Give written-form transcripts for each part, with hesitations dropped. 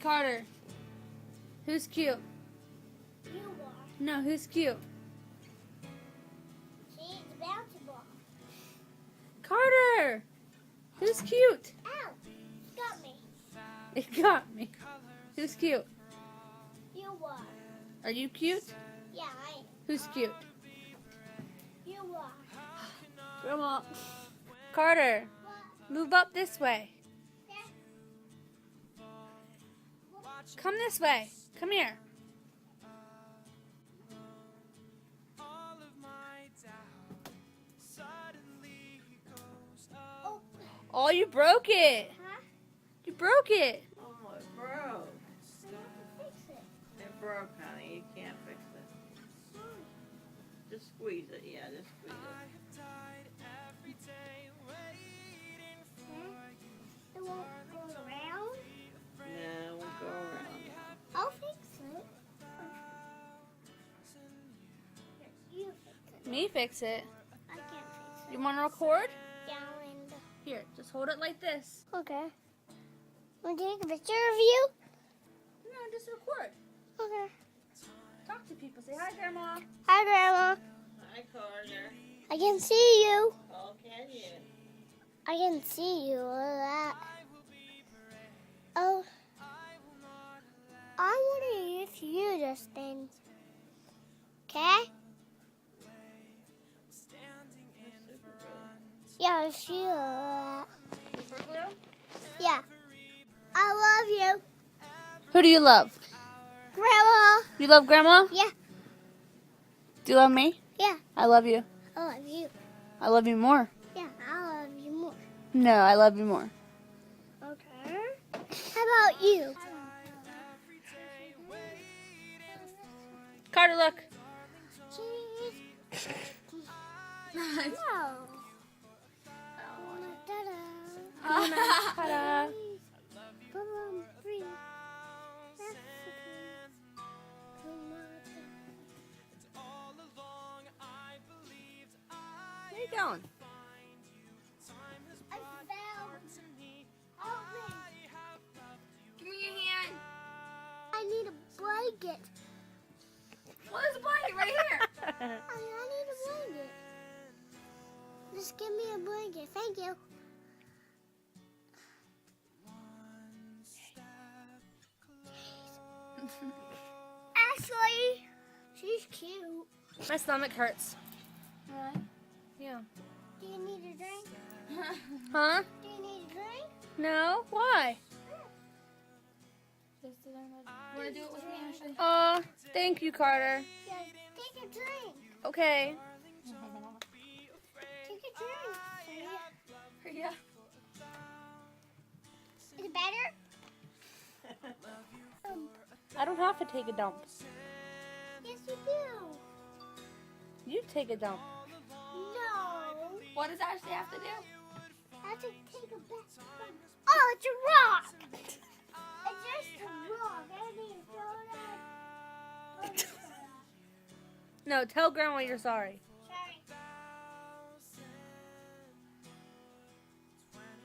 Carter. Who's cute? You are. No, who's cute? She's the bouncy ball. Carter! Who's cute? Ow! Got me. It got me. Who's cute? You are. Are you cute? Yeah, I am. Who's cute? You are. Grandma. Carter, What? move up this way. Yeah. Come this way. Come here. Oh. Oh, you broke it. Huh? You broke it. Oh, it broke. Fix it. It broke, honey. You can't fix it. Just squeeze it. Yeah, just squeeze it. It won't go around. No, it won't go around. I'll fix it. You fix it. Me fix it. I can't fix You want to record? it. Down in Here, just hold it like this. the... Okay. Want to take a picture of you? No, just record. Okay. Talk to people. Say hi, Grandma. Hi, Grandma. Hi, Carter. I can see you. Oh, can you? I can see you. Look at that. Oh. I'm wondering if you just things. Okay? Yeah, if you. Super glue? Yeah. I love you, Who do you love? Grandma. You love Grandma? Yeah. Do you love me? Yeah. I love you. I love you. I love you more. Yeah, I love you more. No, I love you more. Okay. How about you? Carter, look. Cheese. No. Ta-da. Where you going? Give me your hand. I need a blanket. Well, there's a blanket right here. I need a blanket. Just give me a blanket. Thank you. Ashley. She's cute. My stomach hurts. Yeah. Do you need a drink? Huh? Do you need a drink? No? Why? Want to do it with me, Ashley? Oh, thank you, Carter. Yeah, take a drink. Okay. Take a drink. Hurry up. Is it better? I don't have to take a dump. Yes, you do. You take a dump. No. What does Ashley have to do? I have to take a bath. Oh, it's a rock. It's just a rock. I need to throw it out. No, tell Grandma you're sorry. Sorry.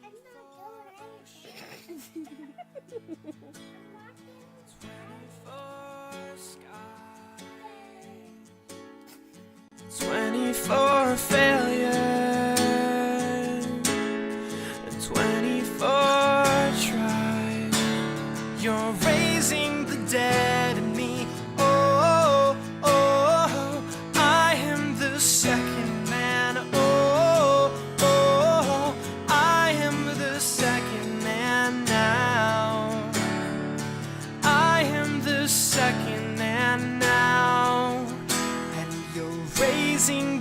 I'm not doing anything. 24 failures, 24 tries. You're raising the dead in me. Oh, oh, oh, I am the second man. Oh, oh, I am the second man now. I am the second man now. And you're raising